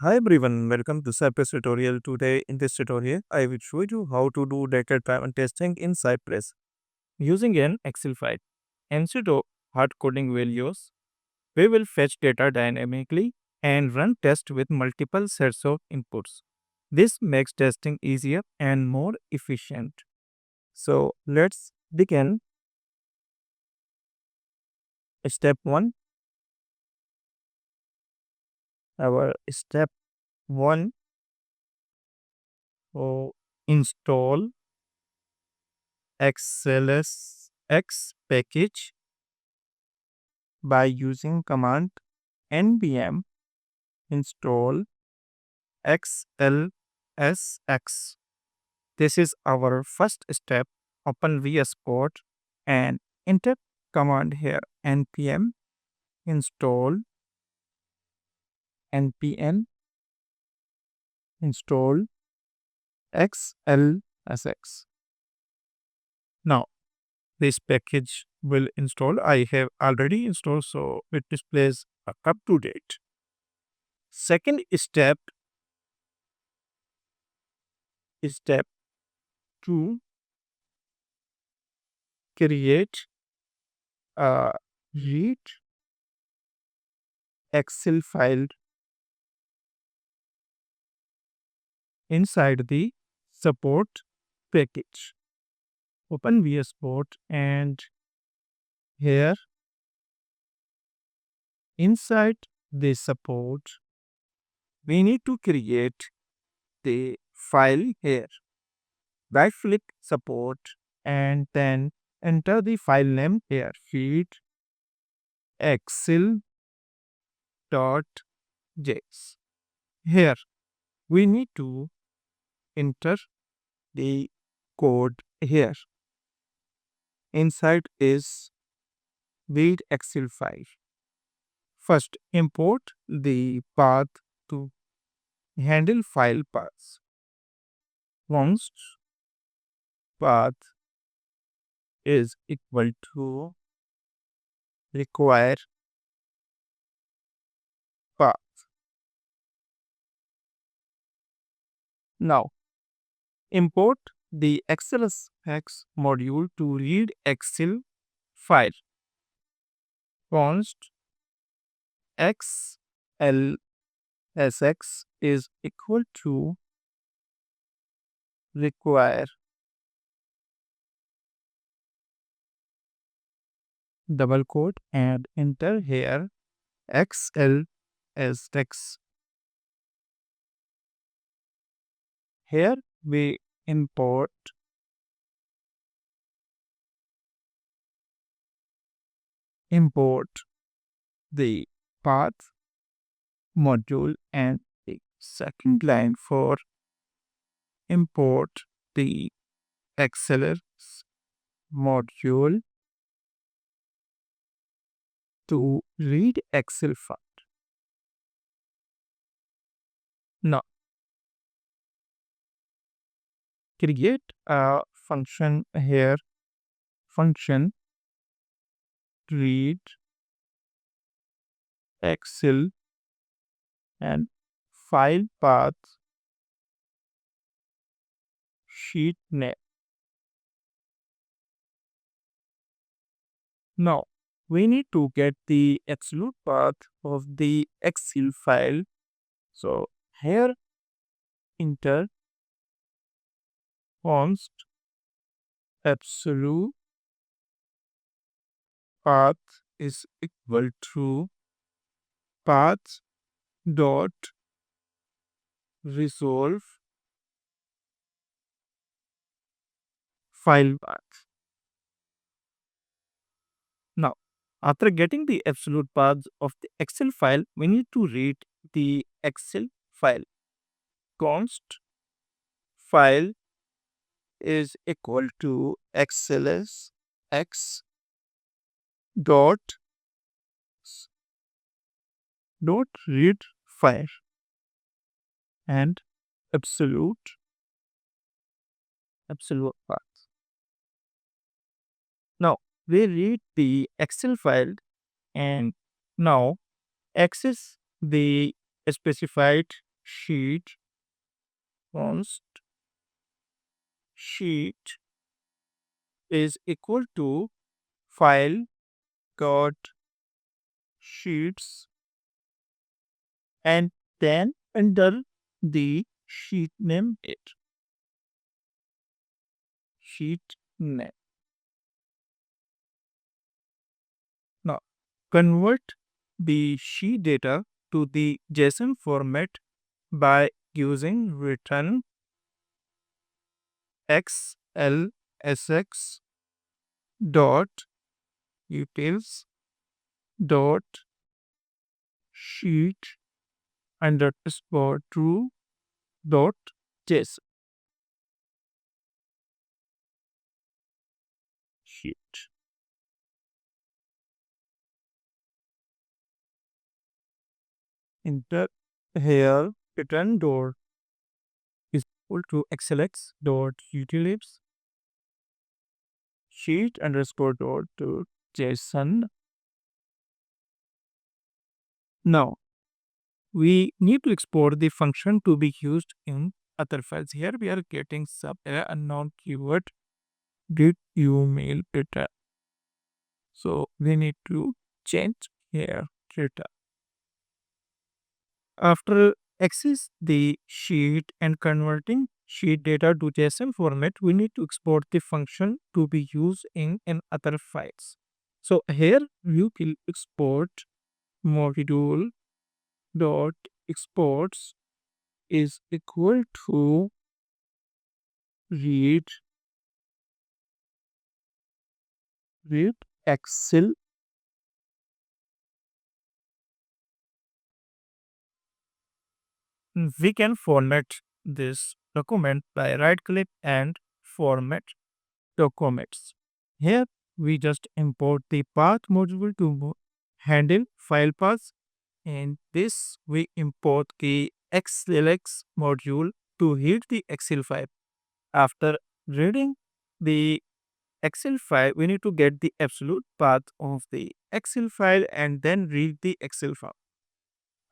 Hi everyone, welcome to Cypress tutorial. Today in this tutorial, I will show you how to do data-driven testing in Cypress using an Excel file. Instead of hard coding values, we will fetch data dynamically and run tests with multiple sets of inputs. This makes testing easier and more efficient. So let's begin. Step 1. Our step 1, install xlsx package by using command npm install xlsx. This is our first step. Open VS Code and enter command here npm install npm install xlsx. Now this package will install. I have already installed, so it displays up to date. Second step, step 2, create a read Excel file inside the support package. Open VS Code and here inside the support, we need to create the file here. Right click support and then enter the file name here, feed excel.js. Here we need to enter the code here. Inside is read Excel file. First, import the path to handle file paths. Once path is equal to require path. Now, import the xlsx module to read Excel file. Const xlsx is equal to require double quote and enter here xlsx. Here we import the path module and the second line for import the xlsx module to read Excel file. Now, create a function here, function read Excel and file path sheet name. Now, we need to get the absolute path of the Excel file. So, here enter const absolute path is equal to path dot resolve file path. Now, after getting the absolute path of the Excel file, we need to read the Excel file. Const file is equal to xlsx dot read file and absolute path. Now we read the Excel file and now access the specified sheet const sheet is equal to file dot sheets, and then enter the sheet name it sheet name. Now convert the sheet data to the JSON format by using return xlsx dot utils dot sheet underscore true dot json sheet. Enter here return dot is equal to xlx dot utilities sheet underscore dot to json. Now we need to export the function to be used in other files. Here we are getting some unknown keyword did you mail data. So we need to change here data. After access the sheet and converting sheet data to JSON format, we need to export the function to be used in other files. So here you will export module dot exports is equal to read Excel we can format this document by right click and format documents. Here we just import the path module to handle file paths, and this we import the xlsx module to read the Excel file. After reading the Excel file, we need to get the absolute path of the Excel file and then read the Excel file.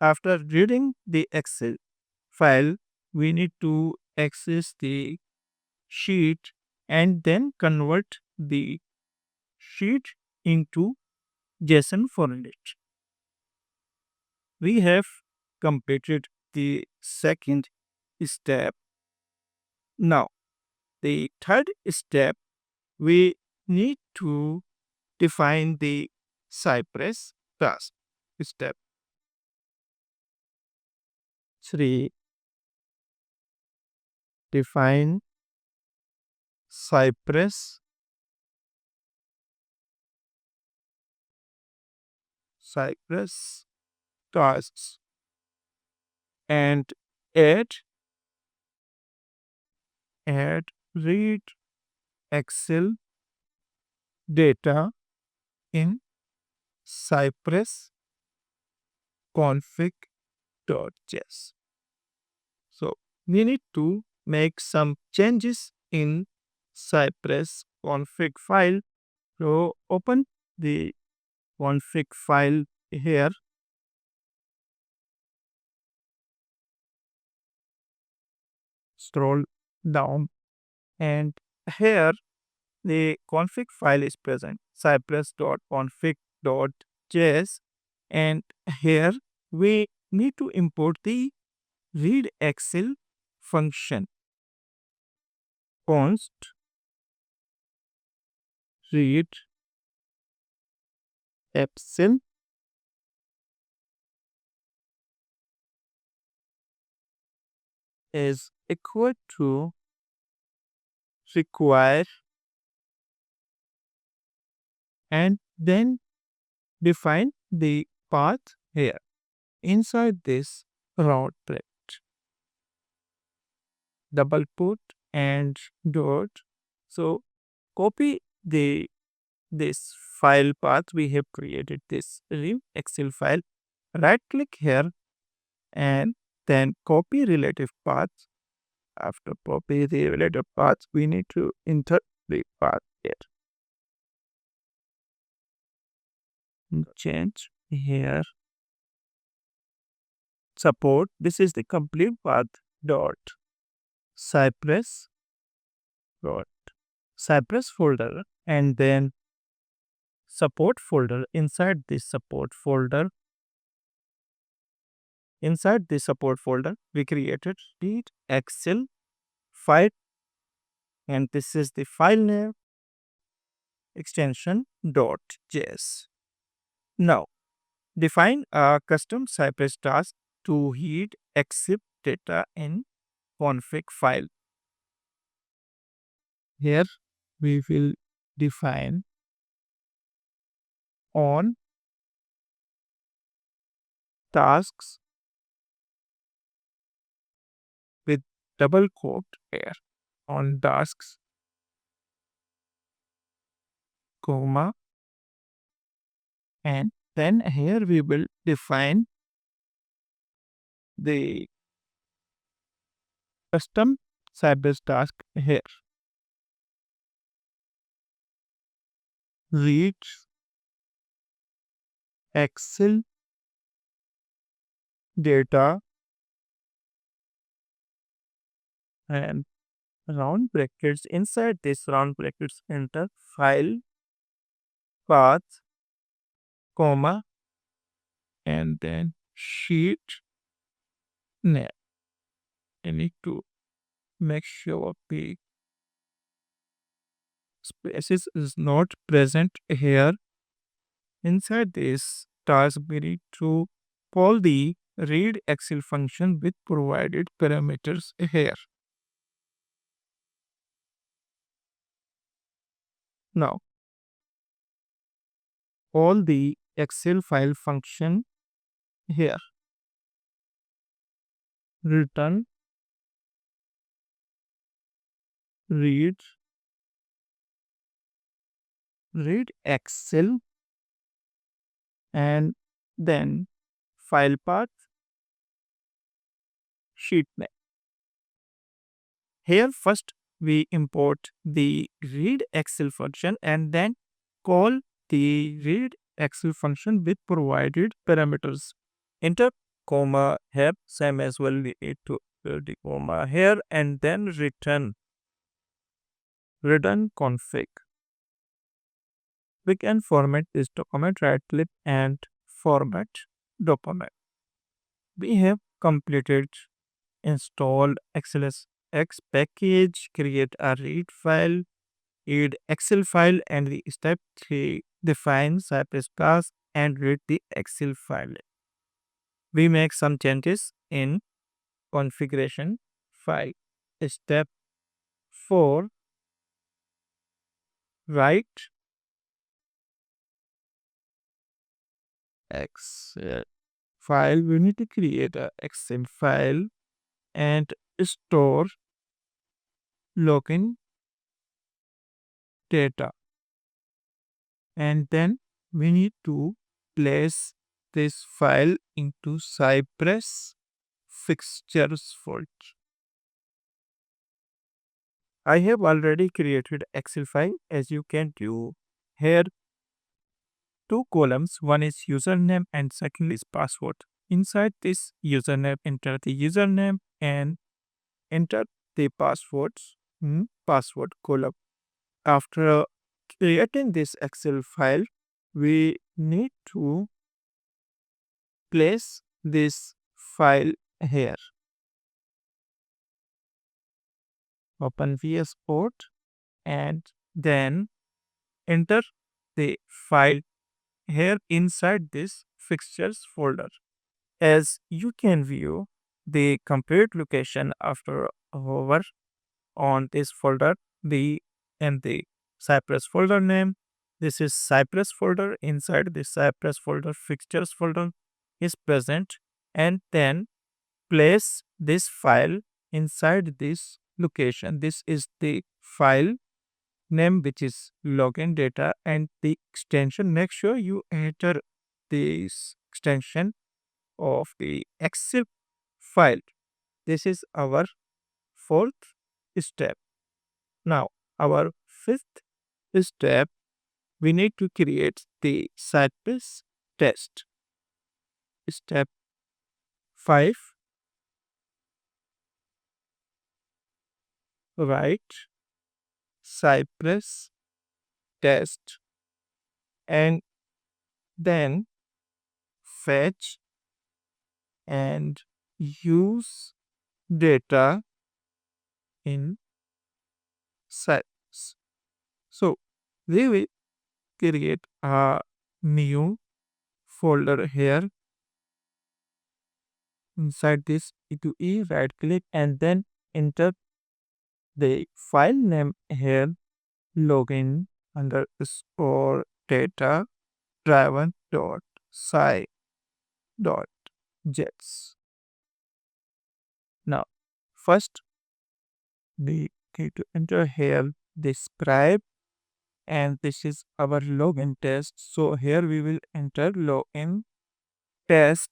After reading the Excel file, we need to access the sheet and then convert the sheet into JSON format. We have completed the second step. Now, the third step, we need to define the Cypress class. Step 3, define Cypress tasks and add read Excel data in cypress.config.js. So we need to make some changes in Cypress config file. So open the config file here. Scroll down, and here the config file is present, cypress.config.js, and here we need to import the read Excel function. Const read Excel is equal to require, and then define the path here inside this route bracket, double put and dot. So copy this file path we have created, this read Excel file, right click here and then copy relative paths. After copy the relative paths, we need to enter the path here. Change here support. This is the complete path dot cypress dot cypress folder, and then support folder. Inside this support folder we created the excel file, and this is the file name extension .js. Now define a custom cypress task to read except data in config file. Here we will define on tasks with double quote here, on tasks, comma, and then here we will define the custom cypress task here. Read excel data and round brackets. Inside this round brackets enter file path, comma, and then sheet name. I need to make sure the spaces is not present here. Inside this task we need to call the read excel function with provided parameters here. Now all the excel file function here. Return read excel, and then file path sheet name. Here first we import the read excel function and then call the read excel function with provided parameters. Enter comma here, same as well we need to the comma here, and then return config. We can format this document, right click and format document. We have completed installed xlsx package, create a read file, read excel file, and the step 3 define cypress class and read the excel file. We make some changes in configuration file. Step 4, write excel file. We need to create a excel file and store login data, and then we need to place this file into cypress fixtures folder. I have already created excel file, as you can do here. Two columns, one is username and second is password. Inside this username, enter the username and enter the passwords in password column. After creating this excel file, we need to place this file here. Open VS Code and then enter the file here inside this fixtures folder. As you can view the complete location after hover on this folder, the Cypress folder name. This is Cypress folder. Inside this Cypress folder, fixtures folder is present, and then place this file inside this location. This is the file name, which is login data, and the extension. Make sure you enter this extension of the Excel file. This is our fourth step. Now, our fifth step, we need to create the Cypress test. Step 5, write cypress test, and then fetch and use data in cypress. So we will create a new folder here. Inside this E2E, right click and then enter the file name here, login underscore data driven dot sci dot jets. Now, first we need to enter here the scribe, and this is our login test. So here we will enter login test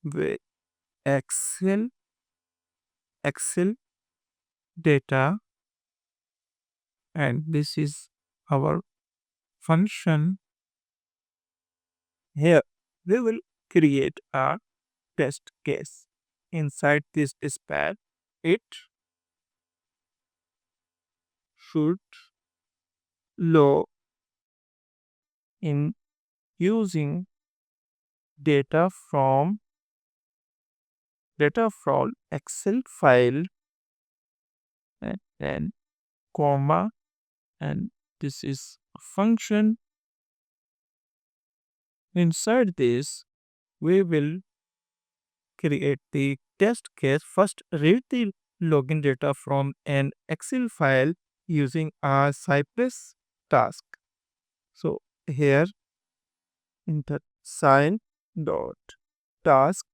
with Excel data, and this is our function. Here we will create a test case. Inside this span, it should log in using data from Excel file, and then comma, and this is a function. Inside this we will create the test case. First read the login data from an Excel file using a Cypress task. So here enter sign dot task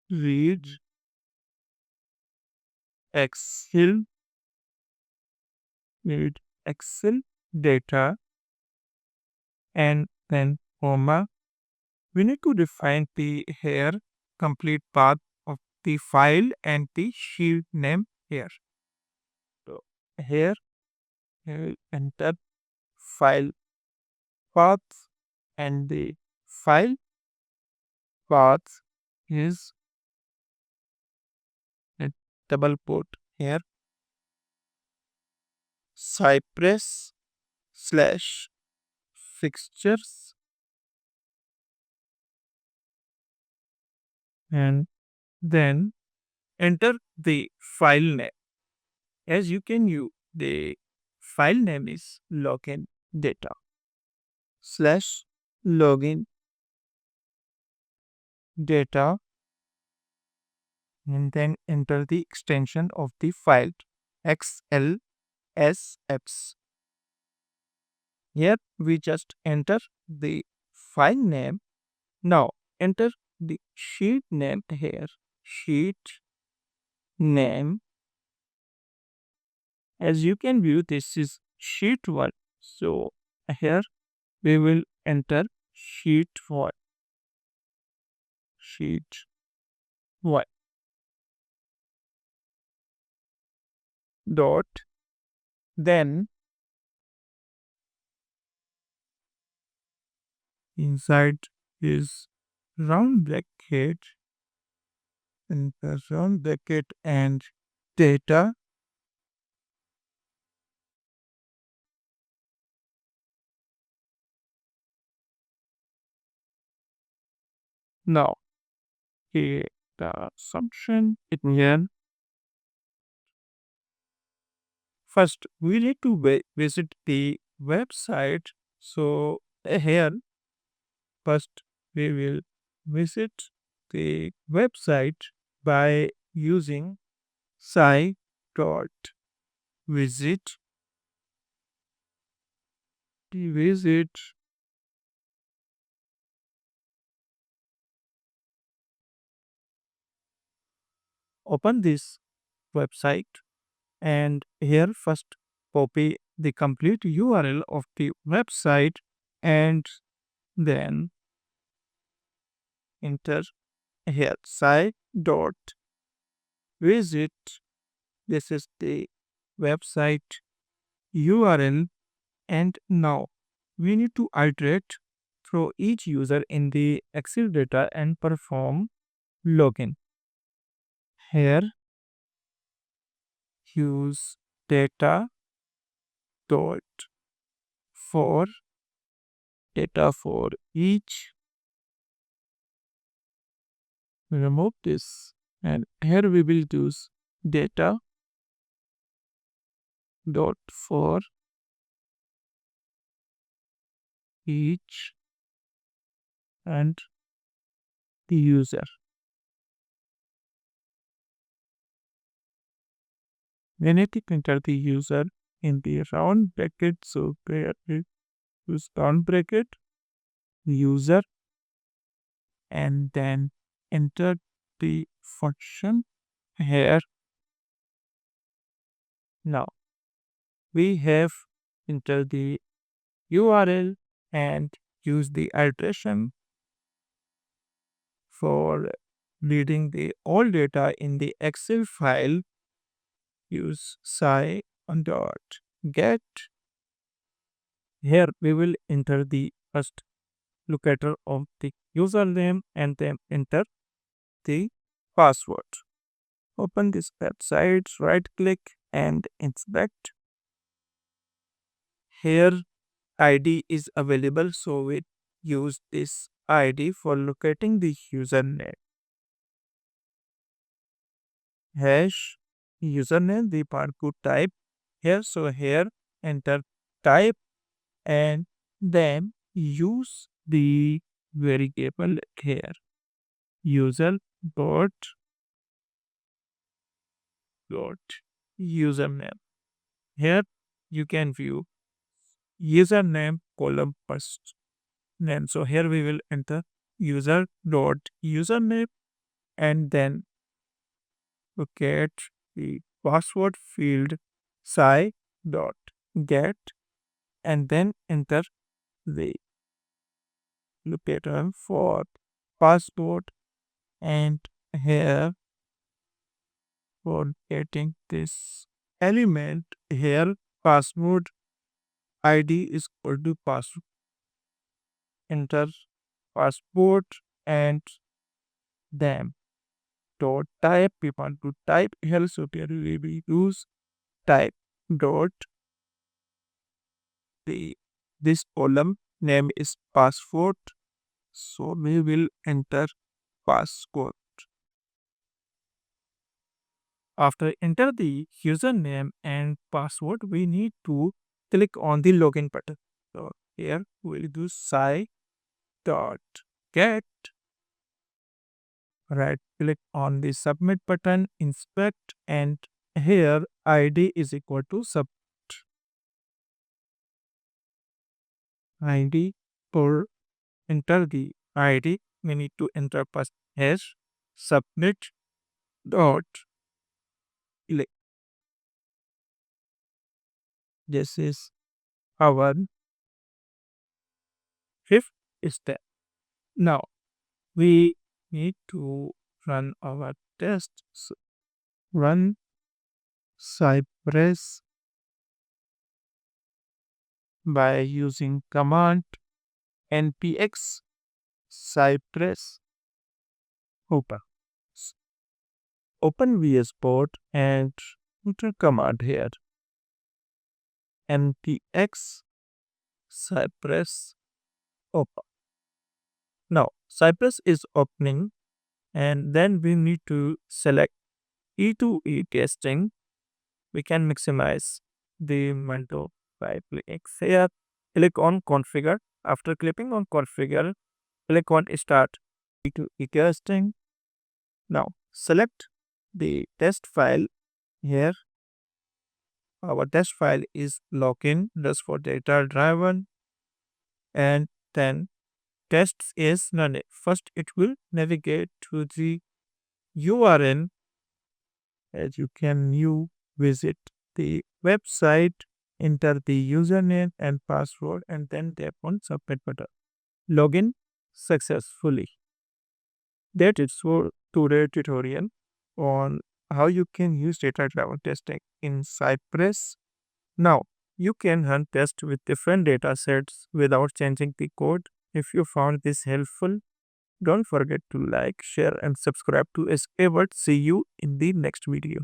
read Excel read Excel data, and then comma. We need to define the here complete path of the file and the sheet name here. So here we will enter file path, and the file path is a double quote here cypress slash fixtures, and then enter the file name. As you can view, the file name is login data slash login data, and then enter the extension of the file xlsx. Here we just enter the file name. Now enter the sheet name here. Sheet name. As you can view, this is sheet 1. So here we will enter sheet 1. Sheet 1 dot, then inside is round bracket, enter round bracket and data. Now here the assumption it here. First we need to visit the website. So here first we will visit the website by using site dot visit the visit. Open this website, and here first copy the complete URL of the website, and then enter here site dot visit. This is the website URL, and now we need to iterate through each user in the Excel data and perform login. Here, use data dot for data for each. Remove this, and here we will use data dot for each and the user. We need to enter the user in the round bracket, so here we use round bracket user and then enter the function here. Now we have entered the URL and use the iteration for reading the all data in the Excel file. Use sci dot get. Here we will enter the first locator of the username and then enter the password. Open this website, right click and inspect. Here ID is available, so we use this ID for locating the username. Hash username, the barcode type here, so here enter type and then use the variable here user dot username. Here you can view username column first name. So here we will enter user dot username and then locate the password field sci dot get and then enter the locator for password and here for getting this element here password ID is equal to password. Enter passport and then dot type we want to type here, so here we will use type dot the this column name is password, so we will enter password. After enter the username and password, we need to click on the login button. So here we'll do sci dot get. Right click on the submit button, inspect, and here ID is equal to sub ID. For enter the ID, we need to enter first hash submit dot click. This is our fifth step. Now we need to run our tests. Run cypress by using command npx cypress open. Open VS Code and enter command here npx cypress open. Now cypress is opening and then we need to select E2E testing. We can maximize the window by clicking here. Click on configure. After clicking on configure, click on start E2E testing. Now select the test file here. Our test file is login just for data driven and then tests is running. First it will navigate to the URL. As you can visit the website, enter the username and password and then tap on submit button. Login successfully. That is for today's tutorial on how you can use data driven testing in Cypress. Now you can run tests with different data sets without changing the code. If you found this helpful, don't forget to like, share, and subscribe to SK. See you in the next video.